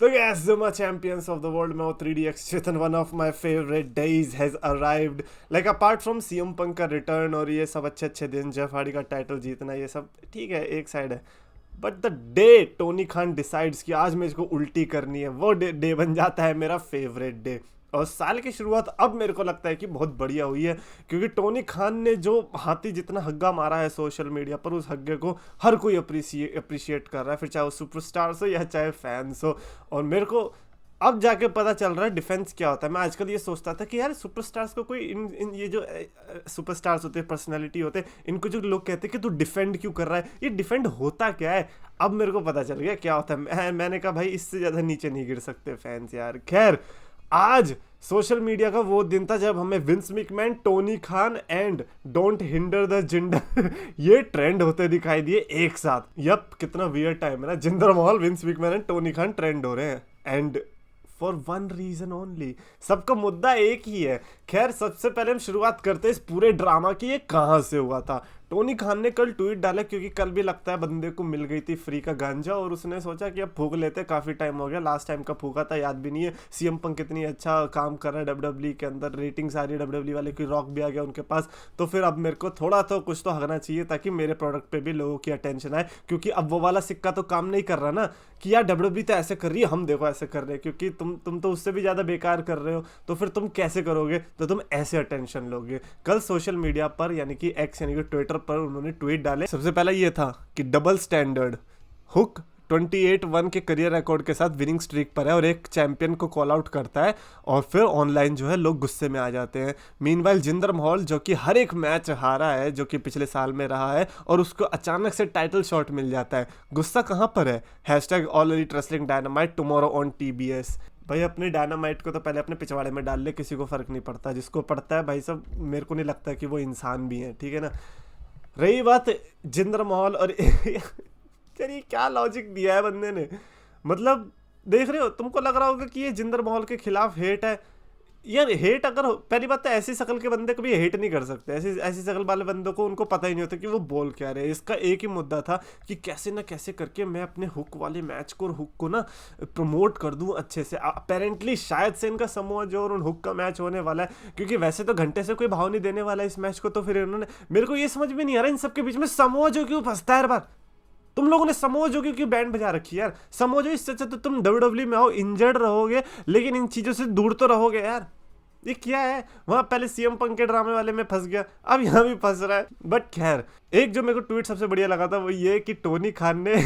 तो guys, Zuma champions of the world में वो 3DX Chetan, one of my favorite days has arrived. Like apart from CM Punk का return और ये सब अच्छे अच्छे दिन, जेफ हार्डी का टाइटल जीतना, ये सब ठीक है, एक साइड है. But the day Tony Khan decides कि आज मैं इसको उल्टी करनी है, वो डे बन जाता है मेरा फेवरेट डे. और साल की शुरुआत अब मेरे को लगता है कि बहुत बढ़िया हुई है, क्योंकि टोनी खान ने जो हाथी जितना हग्गा मारा है सोशल मीडिया पर, उस हग्गे को हर कोई अप्रिशिएट कर रहा है, फिर चाहे वो सुपरस्टार्स हो या चाहे फैंस हो. और मेरे को अब जाके पता चल रहा है डिफेंस क्या होता है. मैं आजकल ये सोचता था कि यार सुपरस्टार्स को कोई इन ये जो सुपरस्टार्स होते हैं, पर्सनालिटी होते हैं, इनको जो लोग कहते हैं कि तू डिफेंड क्यों कर रहा है, ये डिफेंड होता क्या है. अब मेरे को पता चल गया क्या होता है. मैंने कहा भाई इससे ज़्यादा नीचे नहीं गिर सकते फैंस यार. खैर, आज सोशल मीडिया का वो दिन था जब हमें Vince McMahon, Tony Khan and don't hinder the Zinder ये ट्रेंड होते दिखाई दिए एक साथ. यप, कितना वियर्ड टाइम है ना. Jinder Mahal, Vince McMahon and Tony Khan trend हो रहे हैं, and for one reason only. सबका मुद्दा एक ही है. खैर, सबसे पहले हम शुरुआत करते हैं इस पूरे ड्रामा की, ये कहाँ से हुआ था. टोनी खान ने कल ट्वीट डाला, क्योंकि कल भी लगता है बंदे को मिल गई थी फ्री का गांजा, और उसने सोचा कि अब फूक लेते, काफ़ी टाइम हो गया, लास्ट टाइम का फूका था याद भी नहीं है. सीएम पंक कितनी अच्छा काम कर रहा है डब्ल्यूडब्ल्यूई के अंदर, रेटिंग सारी डब्ल्यूडब्ल्यूई वाले की, रॉक भी आ गया उनके पास, तो फिर अब मेरे को थोड़ा तो कुछ तो हगना चाहिए ताकि मेरे प्रोडक्ट पे भी लोगों की अटेंशन आए. क्योंकि अब वो वाला सिक्का तो काम नहीं कर रहा ना, कि यार डब्ल्यूडब्ल्यूई तो ऐसे कर रही है, हम देखो ऐसे कर रहे हैं, क्योंकि तुम तो उससे भी ज़्यादा बेकार कर रहे हो, तो फिर तुम कैसे करोगे, तो तुम ऐसे अटेंशन लोगे. कल सोशल मीडिया पर यानी कि एक्स यानी कि ट्विटर पर उन्होंने ट्वीट डाले. सबसे पहला ये था कि डबल स्टैंडर्ड, हुक 28-1 के करियर रिकॉर्ड के साथ विनिंग स्ट्रीक पर है और एक चैंपियन को कॉल आउट करता है, और फिर ऑनलाइन जो है लोग गुस्से में आ जाते हैं. मीनवाइल जिंदर महल, जो कि हर एक मैच हारा है, जो कि पिछले साल में रहा है, और उसको अचानक से टाइटल शॉट मिल जाता है. गुस्सा कहाँ पर है? Hashtag all elite wrestling dynamite tomorrow on TBS. भाई अपने डायनामाइट को तो पहले अपने पिछवाड़े में डाल ले, किसी को फर्क नहीं पड़ता. जिसको पड़ता है भाई सब, मेरे को नहीं लगता कि वो इंसान भी है, ठीक है ना. रही बात जिंदर महल और यार ये क्या लॉजिक दिया है बंदे ने. मतलब देख रहे हो, तुमको लग रहा होगा कि ये जिंदर महल के खिलाफ हेट है. यार हेट अगर पहली बात तो ऐसी शक्ल के बंदे को भी हेट नहीं कर सकते. ऐसी शक्ल वाले बंदों को उनको पता ही नहीं होता कि वो बोल क्या रहे. इसका एक ही मुद्दा था कि कैसे ना कैसे करके मैं अपने हुक वाले मैच को और हुक को ना प्रमोट कर दूं अच्छे से. अपेरेंटली शायद से इनका समूह जो और हुक का मैच होने वाला है, क्योंकि वैसे तो घंटे से कोई भाव नहीं देने वाला है इस मैच को. तो फिर इन्होंने, मेरे को ये समझ में नहीं आ रहा इन सबके बीच में समूह जो क्यों फंसता है हर बार. तुम लोगों ने समोआ जो की बैंड बजा रखी है यार. समोआ जो, इससे अच्छा तो तुम डब्ल्यूडब्ल्यूई में आओ, इंजर्ड रहोगे लेकिन इन चीजों से दूर तो रहोगे यार. ये क्या है, वहां पहले सीएम पंक के ड्रामे वाले में फंस गया, अब यहाँ भी फंस रहा है. बट खैर, एक जो मेरे को ट्वीट सबसे बढ़िया लगा था वो ये कि टोनी खान ने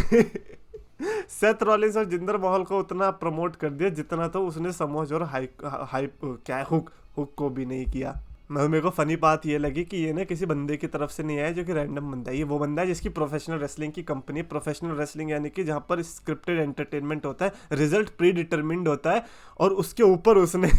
सेथ रॉलिंस और जिंदर महल को उतना प्रमोट कर दिया जितना तो उसने समोज और हाइप क्या हुक को भी नहीं किया. मेरे को फनी बात ये लगी कि ये ना किसी बंदे की तरफ से नहीं आया जो कि रैंडम बंदा है. ये वो बंदा है जिसकी प्रोफेशनल रेसलिंग की कंपनी, प्रोफेशनल रेसलिंग यानी कि जहाँ पर स्क्रिप्टेड एंटरटेनमेंट होता है, रिजल्ट प्री डिटरमिन्ड होता है, और उसके ऊपर उसने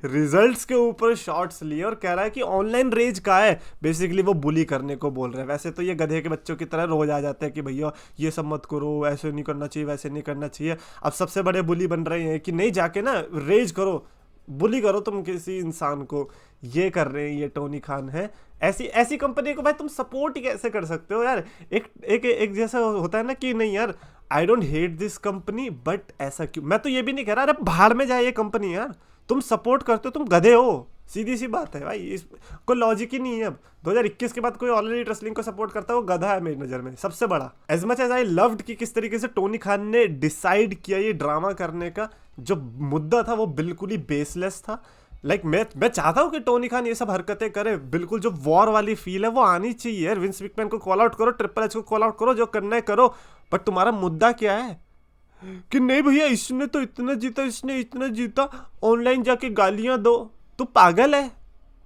रिजल्ट्स के ऊपर शॉट्स लिए और कह रहा है कि ऑनलाइन रेज का है. बेसिकली वो बुली करने को बोल रहे हैं. वैसे तो ये गधे के बच्चों की तरह रोज आ जाते हैं कि भैया ये सब मत करो, ऐसे नहीं करना चाहिए, वैसे नहीं करना चाहिए. अब सबसे बड़े बुली बन रहे हैं कि नहीं, जाके ना रेज करो, बुली करो तुम किसी इंसान को. ये कर रहे हैं ये टोनी खान है. ऐसी कंपनी को भाई तुम सपोर्ट ही कैसे कर सकते हो यार. एक जैसा होता है ना कि नहीं यार, I don't hate this company, but ऐसा क्यों. मैं तो ये भी नहीं कह रहा अरे भाड़ में जाए ये कंपनी यार. तुम सपोर्ट करते हो, तुम गधे हो, सीधी सी बात है भाई. इस कोई लॉजिक ही नहीं है. अब 2021 के बाद कोई ऑलरेडी रेसलिंग को सपोर्ट करता है वो गधा है मेरी नज़र में सबसे बड़ा. As much as I loved कि किस तरीके से टोनी खान ने डिसाइड किया ये ड्रामा करने का, जो मुद्दा था वो बिल्कुल ही बेसलेस था. मैं चाहता हूँ कि टोनी खान ये सब हरकतें करे. बिल्कुल जो वॉर वाली फील है वो आनी चाहिए यार. विंस मैकमैन को कॉल आउट करो, ट्रिपल एच को कॉल आउट करो, जो करना है करो. बट तुम्हारा मुद्दा क्या है कि नहीं भैया इसने तो इतना जीता, इसने इतना जीता, ऑनलाइन जाके गालियां दो. तू पागल है,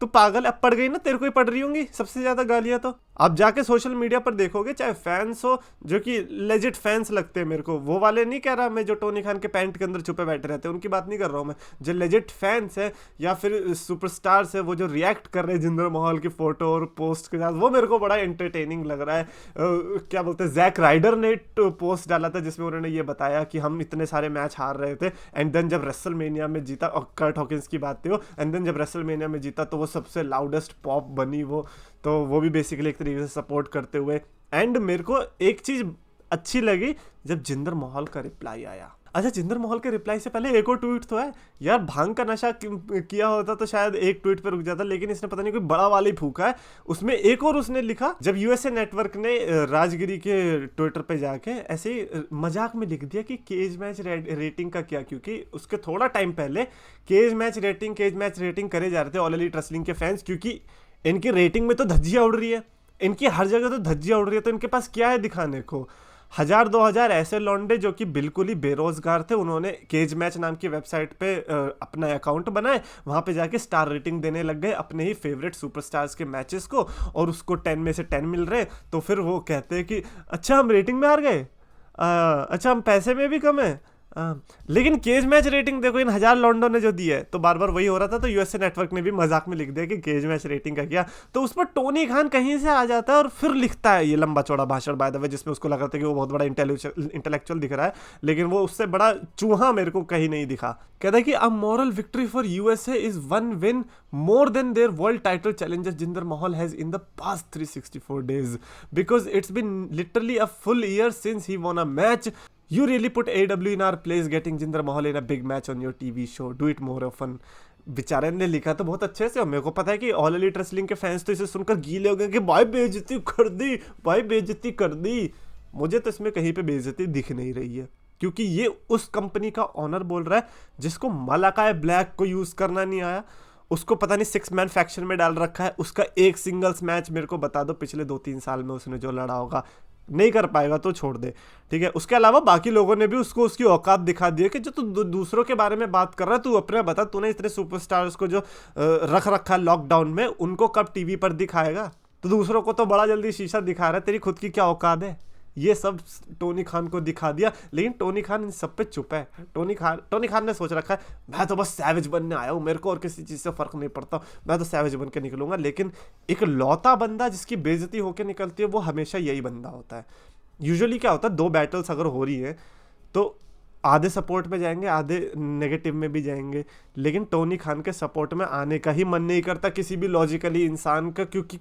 तू पागल. अब पड़ गई ना, तेरे को ही पड़ रही होंगी सबसे ज्यादा गालियां. तो आप जाके सोशल मीडिया पर देखोगे, चाहे फैंस हो जो कि लेजिट फैंस लगते हैं मेरे को, वो वाले नहीं कह रहा मैं जो टोनी खान के पैंट के अंदर छुपे बैठे रहते हैं, उनकी बात नहीं कर रहा हूँ मैं. जो लेजिट फैंस है या फिर सुपरस्टार्स है, वो जो रिएक्ट कर रहे हैं जिंदर महल की फोटो और पोस्ट के साथ, वो मेरे को बड़ा एंटरटेनिंग लग रहा है. क्या बोलते हैं, जैक राइडर ने पोस्ट डाला था जिसमें उन्होंने ये बताया कि हम इतने सारे मैच हार रहे थे, एंड देन जब रेसलमेनिया में जीता, और कर्ट हॉकिंस की बात थी वो, एंड देन जब रेसलमेनिया में जीता तो वो सबसे लाउडेस्ट पॉप बनी वो. तो वो भी बेसिकली एक तरीके से सपोर्ट करते हुए. एंड मेरे को एक चीज़ अच्छी लगी जब जिंदर महल का रिप्लाई आया. अच्छा, जिंदर महल के रिप्लाई से पहले एक और ट्वीट तो है यार, भांग का नशा किया होता तो शायद एक ट्वीट पे रुक जाता, लेकिन इसने पता नहीं कोई बड़ा वाला ही फूका है। उसमें एक और उसने लिखा, जब यूएसए नेटवर्क ने राजगिरी के ट्विटर पे जाके ऐसे ही मजाक में लिख दिया कि केज मैच रेटिंग का क्या, क्योंकि उसके थोड़ा टाइम पहले केज मैच रेटिंग करे जा रहे थे ऑल एलीट रेसलिंग के फैंस, क्योंकि इनकी रेटिंग में तो धज्जियां उड़ रही है, इनकी हर जगह तो धज्जियां उड़ रही है, तो इनके पास क्या है दिखाने को। 1000-2000 ऐसे लौंडे जो कि बिल्कुल ही बेरोजगार थे, उन्होंने केज मैच नाम की वेबसाइट पे अपना अकाउंट बनाए, वहां पे जाके स्टार रेटिंग देने लग गए अपने ही फेवरेट सुपरस्टार्स के मैचेस को, और उसको 10 में से 10 मिल रहे, तो फिर वो कहते हैं कि अच्छा हम रेटिंग में हार गए, अच्छा हम पैसे में भी कम है। लेकिन केज मैच रेटिंग देखो इन 1000 लॉन्डो ने जो दी है, तो बार बार वही हो रहा था, तो यूएसए नेटवर्क ने भी मजाक में लिख दिया कि केज मैच रेटिंग का क्या, तो उस पर टोनी खान कहीं से आ जाता है और फिर लिखता है ये लंबा चौड़ा भाषण बाय द वे, जिसमें उसको लग रहा था कि वो बहुत बड़ा इंटेलेक्चुअल दिख रहा है, लेकिन वो उससे बड़ा चूहा मेरे को कहीं नहीं दिखा। कहता है कि a moral victory for USA is one win more than their world title challenger Jinder Mahal has in the past 364 days, because it's been literally a full year since he won a match. You really put AEW in our place getting Jinder Mahal in a big match on your TV show. Do it more often. बेचारे ने लिखा तो बहुत अच्छे से, और मेरे को पता है कि ऑल एलीट रेसलिंग के फैंस तो इसे सुनकर गीले हो गए कि भाई बेइज्जती कर दी, भाई बेइज्जती कर दी। मुझे तो इसमें कहीं पे बेइज्जती दिख नहीं रही है, क्योंकि ये उस कंपनी का ऑनर बोल रहा है जिसको मलाकाय ब्लैक को यूज करना नहीं आया, उसको पता नहीं 6 मैन फैक्शन में डाल रखा है, उसका एक सिंगल्स मैच मेरे को बता दो पिछले 2-3 साल में उसने जो लड़ा होगा, नहीं कर पाएगा तो छोड़ दे, ठीक है। उसके अलावा बाकी लोगों ने भी उसको उसकी औकात दिखा दी है कि जो तू दूसरों के बारे में बात कर रहा है, तू अपने बता, तूने इतने सुपरस्टार्स को जो रख रखा लॉकडाउन में, उनको कब टीवी पर दिखाएगा, तो दूसरों को तो बड़ा जल्दी शीशा दिखा रहा है, तेरी खुद की क्या औकात है। ये सब टोनी खान को दिखा दिया, लेकिन टोनी खान इन सब पे चुप है। टोनी खान ने सोच रखा है मैं तो बस सैवेज बनने आया हूँ, मेरे को और किसी चीज़ से फर्क नहीं पड़ता, मैं तो सैवेज बन के निकलूंगा। लेकिन एक लौता बंदा जिसकी बेइज्जती होकर निकलती है वो हमेशा यही बंदा होता है। यूजुअली क्या होता है, 2 बैटल्स अगर हो रही है तो आधे सपोर्ट में जाएंगे, आधे नेगेटिव में भी जाएंगे, लेकिन टोनी खान के सपोर्ट में आने का ही मन नहीं करता किसी भी लॉजिकली इंसान का, क्योंकि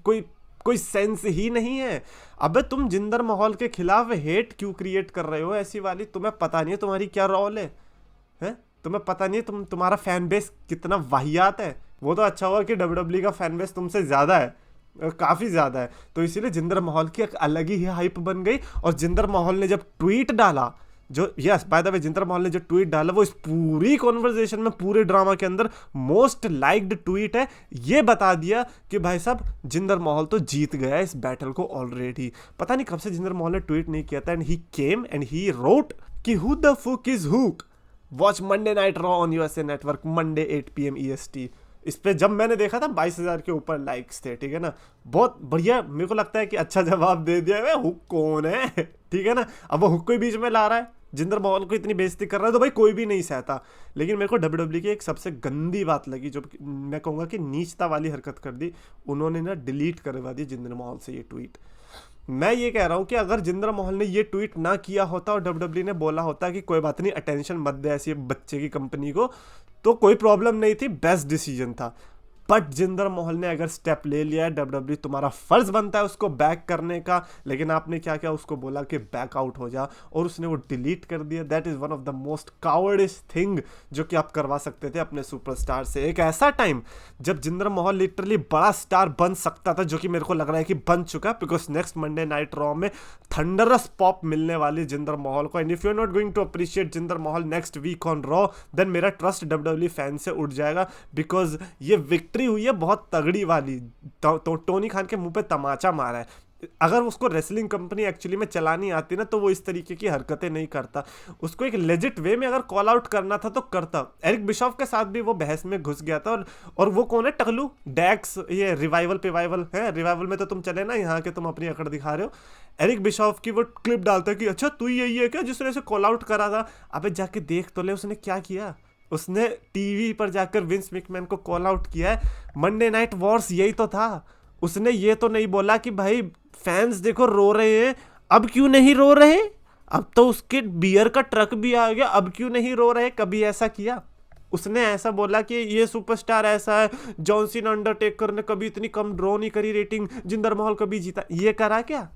कोई सेंस ही नहीं है। अबे तुम जिंदर महल के खिलाफ हेट क्यों क्रिएट कर रहे हो ऐसी वाली, तुम्हें पता नहीं है तुम्हारी क्या रोल है, हैं? तुम्हें पता नहीं है तुम्हारा फैन बेस कितना वाहियात है। वो तो अच्छा हुआ कि डब्ल्यूडब्ल्यूई का फैन बेस तुमसे ज़्यादा है, काफ़ी ज़्यादा है, तो इसीलिए जिंदर महल की एक अलग ही हाइप बन गई। और जिंदर महल ने जब ट्वीट डाला, जो yes by the way Jinder महल ने जो ट्वीट डाला वो इस पूरी कॉन्वर्सेशन में, पूरे ड्रामा के अंदर मोस्ट लाइक्ड ट्वीट है। ये बता दिया कि भाई साहब जिंदर महल तो जीत गया इस बैटल को ऑलरेडी। पता नहीं कब से जिंदर महल ने ट्वीट नहीं किया था, and he came and he wrote कि हु द फुक is hook, watch Monday night raw on USA network Monday 8 PM EST। इस पे जब मैंने देखा था 22,000 के ऊपर लाइक्स थे, ठीक है ना, बहुत बढ़िया। मेरे को लगता है कि अच्छा जवाब दे दिया है, हुक कौन है, ठीक है ना। अब वो हुक को बीच में ला रहा है, जिंदर महल को इतनी बेइज्जती कर रहा है, तो भाई कोई भी नहीं सहता। लेकिन मेरे को डब्ल्यूडब्ल्यूई की एक सबसे गंदी बात लगी, जो मैं कहूँगा कि नीचता वाली हरकत कर दी, उन्होंने ना डिलीट करवा दी जिंदर महल से ये ट्वीट। मैं ये कह रहा हूँ कि अगर जिंदर महल ने ये ट्वीट ना किया होता और डब्ल्यूडब्ल्यूई ने बोला होता कि कोई बात नहीं, अटेंशन मत दे ऐसी बच्चे की कंपनी को, तो कोई प्रॉब्लम नहीं थी, बेस्ट डिसीजन था। बट जिंदर महल ने अगर स्टेप ले लिया है, डब्ल्यूडब्ल्यूई तुम्हारा फर्ज बनता है उसको बैक करने का, लेकिन आपने क्या किया, उसको बोला कि बैक आउट हो जा, और उसने वो डिलीट कर दिया। That is one of the most cowardish thing जो कि आप करवा सकते थे अपने सुपरस्टार से। एक ऐसा टाइम जब जिंदर महल लिटरली बड़ा स्टार बन सकता था, जो कि मेरे को लग रहा है कि बन चुका, because next Monday night Raw में थंडरस पॉप मिलने वाली जिंदर महल को। And if you are not going to appreciate Jinder Mahal next week on Raw, then मेरा ट्रस्ट डब्ल्यूडब्ल्यूई फैन से उठ जाएगा, बिकॉज ये विक्ट्री हुई है बहुत तगड़ी वाली। तो टोनी खान के मुंह पे तमाचा मारा है। अगर उसको रेसलिंग कंपनी एक्चुअली में चलानी आती ना, तो वो इस तरीके की हरकतें नहीं करता। उसको एक लेजिट वे में अगर कॉल आउट करना था तो करता। एरिक बिशॉफ के साथ भी वो बहस में घुस गया था, और वो कौन है, टकलू डैक्स, ये रिवाइवल है, रिवाइवल में तो तुम चले ना, यहाँ के तुम अपनी अकड़ दिखा रहे हो। एरिक बिशॉफ की वो क्लिप डालता है कि अच्छा तू यही है क्या जिसने उसे कॉल आउट करा था। अबे जाके देख तो ले उसने क्या किया। उसने टीवी पर जाकर विंस मैकमैन को कॉल आउट किया है। मंडे नाइट वॉर्स यही तो था। उसने ये तो नहीं बोला कि भाई फैंस देखो रो रहे हैं, अब क्यों नहीं रो रहे, अब तो उसके बियर का ट्रक भी आ गया, अब क्यों नहीं रो रहे। कभी ऐसा किया? उसने ऐसा बोला कि ये सुपरस्टार ऐसा है, जॉन सीना अंडरटेकर ने कभी इतनी कम ड्रॉ नहीं करी रेटिंग, जिंदर महल कभी जीता, ये करा क्या?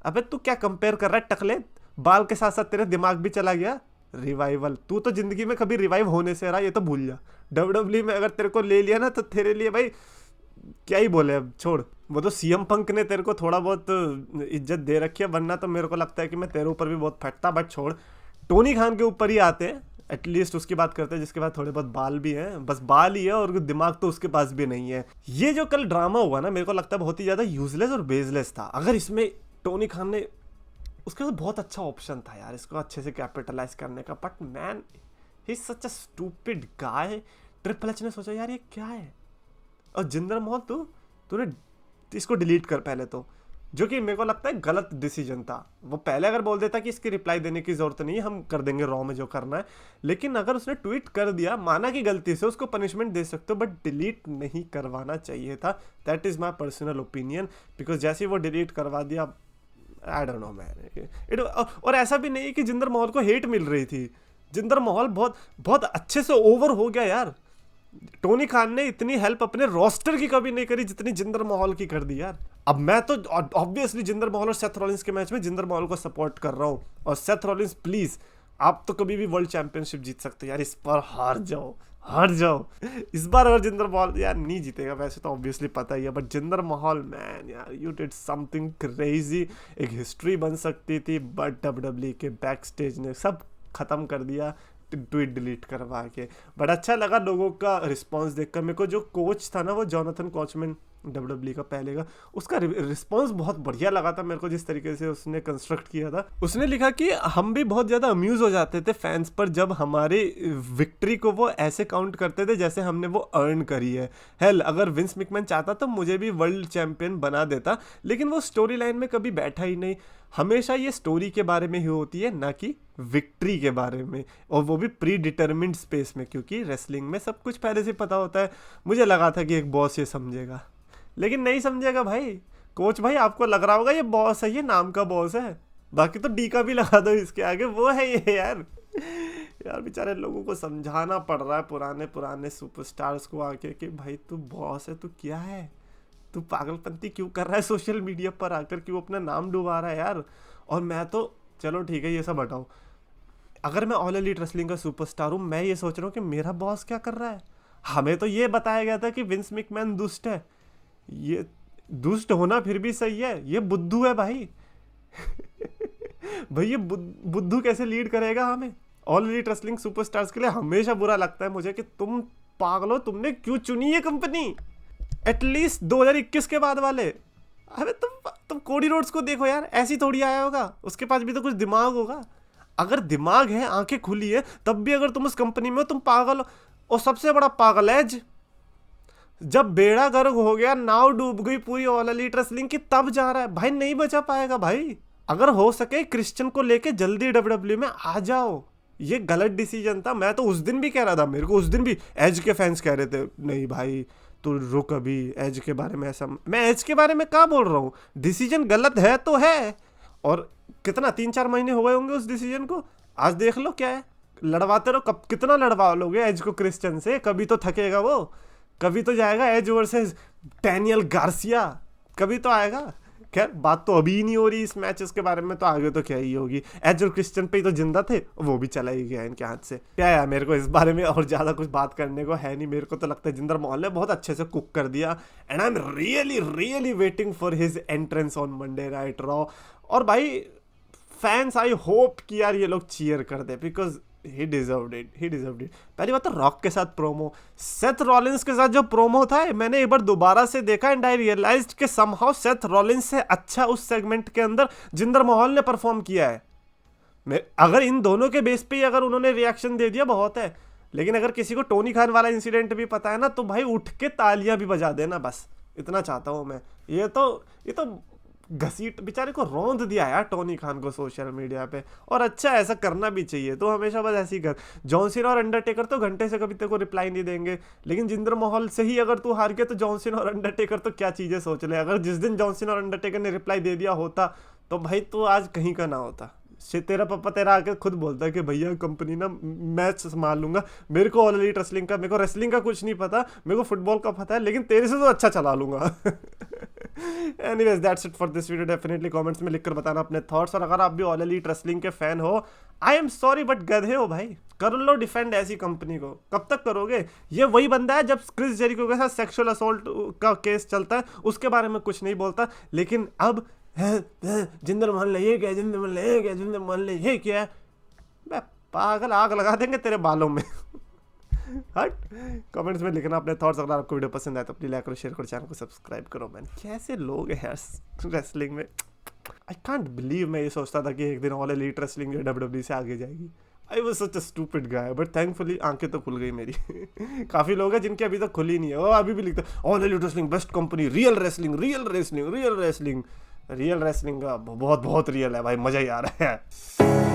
अबे तू क्या कंपेयर कर रहा है टकले? बाल के साथ साथ तेरे दिमाग भी चला गया। रिवाइवल, तू तो जिंदगी में कभी रिवाइव होने से रहा, ये तो भूल जा। डब्ल्यूडब्ल्यू में अगर तेरे को ले लिया ना तो तेरे लिए भाई क्या ही बोले, अब छोड़। वो तो सीएम पंक ने तेरे को थोड़ा बहुत इज्जत दे रखी है, वरना तो मेरे को लगता है कि मैं तेरे ऊपर भी बहुत फटता, बट छोड़। टोनी खान के ऊपर ही आते हैं, एटलीस्ट उसकी बात करते हैं जिसके पास थोड़े बहुत बाल भी हैं, बस बाल ही है और दिमाग तो उसके पास भी नहीं है। ये जो कल ड्रामा हुआ ना, मेरे को लगता है बहुत ही ज़्यादा यूजलेस और बेसलेस था। अगर इसमें टोनी खान ने, उसके पास बहुत अच्छा ऑप्शन था यार इसको अच्छे से कैपिटलाइज करने का, but man he is such a stupid guy. Triple H ने सोचा यार ये क्या है, और जिंदर महल तूने इसको डिलीट कर पहले तो, जो कि मेरे को लगता है गलत डिसीजन था। वो पहले अगर बोल देता कि इसकी रिप्लाई देने की जरूरत नहीं है, हम कर देंगे रॉ में जो करना है, लेकिन अगर उसने ट्वीट कर दिया, माना कि गलती से, उसको पनिशमेंट दे सकते हो, बट डिलीट नहीं करवाना चाहिए था। That is my personal opinion, because जैसे ही वो डिलीट करवा दिया, आई डोंट नो मैन। और ऐसा भी नहीं कि जिंदर महल को हेट मिल रही थी, जिंदर महल बहुत बहुत अच्छे से ओवर हो गया यार। टोनी खान ने इतनी हेल्प अपने रोस्टर की कभी नहीं करी जितनी जिंदर महल की कर दी यार। अब मैं तो ऑब्वियसली जिंदर महल और सेथ रॉलिंस के मैच में जिंदर महल को सपोर्ट कर रहा हूँ, और सेथ रॉलिंस प्लीज, आप तो कभी भी वर्ल्ड चैंपियनशिप जीत सकते हो यार, इस बार हार जाओ, हार जाओ इस बार। अगर जिंदर महल यार नहीं जीतेगा, वैसे तो ऑब्वियसली पता ही है, बट जिंदर महल मैन यार, यू डिड समथिंग क्रेजी। एक हिस्ट्री बन सकती थी, बट डब्ल्यूडब्ल्यू के बैक स्टेज ने सब खत्म कर दिया ट्वीट डिलीट करवा के। बट अच्छा लगा लोगों का रिस्पांस देखकर। मेरे को जो कोच था ना, वो जॉनथन कोचमैन डब्ल्यूडब्ल्यू का पहले का, उसका रिस्पांस बहुत बढ़िया लगा था मेरे को, जिस तरीके से उसने कंस्ट्रक्ट किया था। उसने लिखा कि हम भी बहुत ज़्यादा अम्यूज़ हो जाते थे फैंस पर जब हमारी विक्ट्री को वो ऐसे काउंट करते थे जैसे हमने वो अर्न करी है। हेल, अगर विंस मैकमैन चाहता तो मुझे भी वर्ल्ड चैंपियन बना देता, लेकिन वो स्टोरी लाइन में कभी बैठा ही नहीं। हमेशा ये स्टोरी के बारे में ही होती है, ना कि विक्ट्री के बारे में, और वो भी प्री डिटर्मिन्ड स्पेस में, क्योंकि रेसलिंग में सब कुछ पहले से पता होता है। मुझे लगा था कि एक बॉस ये समझेगा, लेकिन नहीं समझेगा भाई। कोच भाई, आपको लग रहा होगा ये बॉस है, ये नाम का बॉस है, बाकी तो डी का भी लगा दो इसके आगे, वो है ये यार। यार बेचारे लोगों को समझाना पड़ रहा है, पुराने पुराने सुपरस्टार्स को आके, कि भाई तू बॉस है, तू क्या है, तू पागलपंती क्यों कर रहा है सोशल मीडिया पर आकर, क्यों अपना नाम डुबा रहा है यार। और मैं तो, चलो ठीक है ये सब हटाओ, अगर मैं ऑल एलीट रेसलिंग का सुपरस्टार हूँ, मैं ये सोच रहा हूँ कि मेरा बॉस क्या कर रहा है। हमें तो ये बताया गया था कि विंस मैकमैन दुष्ट है, ये दुष्ट होना फिर भी सही है, ये बुद्धू है भाई। भाई ये बुद्धू कैसे लीड करेगा हमें। ऑल एलीट रेसलिंग सुपरस्टार्स के लिए हमेशा बुरा लगता है मुझे कि तुम पागलो, तुमने क्यों चुनी है कंपनी। एटलीस्ट 2021 के बाद वाले, अरे तुम कोडी रोड्स को देखो यार, ऐसी थोड़ी आया होगा, उसके पास भी तो कुछ दिमाग होगा। अगर दिमाग है, आंखें खुली है, तब भी अगर तुम उस कंपनी में हो, तुम पागल हो। और सबसे बड़ा पागल एज, जब बेड़ा गर्क हो गया, नाव डूब गई पूरी ऑल एलीट रेसलिंग की, तब जा रहा है भाई, नहीं बचा पाएगा भाई। अगर हो सके क्रिश्चियन को लेके जल्दी डब्ल्यूडब्ल्यू में आ जाओ। ये गलत डिसीजन था। मैं तो उस दिन भी कह रहा था, मेरे को उस दिन भी एज के फैंस कह रहे थे, नहीं भाई तू रुक अभी, एज के बारे में ऐसा, मैं एज के बारे में क्या बोल रहा हूँ, डिसीजन गलत है तो है। और कितना 3-4 महीने हो गए होंगे उस डिसीजन को, आज देख लो क्या है। लड़वाते रहो, कब कितना लड़वा लोगे एज को क्रिश्चियन से, कभी तो थकेगा वो, कभी तो जाएगा एज वर्सेस डैनियल गार्सिया, कभी तो आएगा। खैर बात तो अभी ही नहीं हो रही इस मैचेस के बारे में, तो आगे तो क्या ही होगी। एज और क्रिश्चियन पे ही तो जिंदा थे, वो भी चला ही गया इनके हाथ से। क्या यार, मेरे को इस बारे में और ज़्यादा कुछ बात करने को है नहीं। मेरे को तो लगता है जिंदर महल ने बहुत अच्छे से कुक कर दिया, and I am really really waiting for his entrance on Monday night raw. और भाई फैंस, आई होप कि यार ये लोग चीयर कर दे, because he deserved it, he deserved it. पहली बात तो रॉक के साथ प्रोमो, सेथ रॉलिंस के साथ जो प्रोमो था, मैंने एक बार दोबारा से देखा एंड आई रियलाइज्ड कि समहाउ सेथ रॉलिंस से अच्छा उस सेगमेंट के अंदर जिंदर महल ने परफॉर्म किया है। अगर इन दोनों के बेस पे ही अगर उन्होंने रिएक्शन दे दिया बहुत है, लेकिन अगर किसी को टोनी खान वाला इंसिडेंट भी पता है ना, तो भाई उठ के तालियां भी बजा देना, बस इतना चाहता हूँ मैं। ये तो घसीट बेचारे को रौंद दिया यार टोनी खान को सोशल मीडिया पे, और अच्छा ऐसा करना भी चाहिए। तो हमेशा बस ऐसे ही कर। जॉन सीना और अंडरटेकर तो घंटे से कभी तेरे को रिप्लाई नहीं देंगे, लेकिन जिंदर महल से ही अगर तू हार गया तो जॉन सीना और अंडरटेकर तो क्या चीज़ें सोच ले। अगर जिस दिन जॉन सीना और अंडरटेकर ने रिप्लाई दे दिया होता तो भाई तू आज कहीं का ना होता। तेरा पापा तेरा आके खुद बोलता है कि भैया कंपनी ना मैच संभाल लूंगा, मेरे को ऑल एलीट रेसलिंग का, मेरे को रेसलिंग का कुछ नहीं पता, मेरे को फुटबॉल का पता है, लेकिन तेरे से तो अच्छा चला लूंगा। Anyways that's it for this video. Definitely comments में लिखकर बताना अपने थॉट्स, और अगर आप भी ऑल एलीट रेसलिंग के फैन हो, आई एम सॉरी बट गधे हो भाई, कर लो डिफेंड ऐसी कंपनी को। कब तक करोगे? ये वही बंदा है जब क्रिस जेरिको के साथ सेक्सुअल असॉल्ट का केस चलता है उसके बारे में कुछ नहीं बोलता, लेकिन अब जिंदर महल ने ये किया, जिंदर महल ने ये किया, जिंदर महल ने ये किया। मैं पागल, आग लगा देंगे तेरे बालों में। हट। कमेंट्स में लिखना अपने थॉट्स। अगर आपको वीडियो पसंद आए तो प्लीज लाइक करो, शेयर करो, चैनल को सब्सक्राइब करो। मैन कैसे लोग हैं यार रेसलिंग में, आई कांट बिलीव। मैं ये सोचता था कि एक दिन ऑल एलीट रेसलिंग WWE से आगे जाएगी। I was such a stupid guy, but thankfully आंखें तो खुल गई मेरी। काफ़ी लोग हैं जिनकी अभी तक खुली नहीं है, वो अभी भी लिखते all elite wrestling best company, real wrestling, real wrestling, real wrestling. Real wrestling का बहुत बहुत रियल है भाई, मज़ा ही आ रहा है।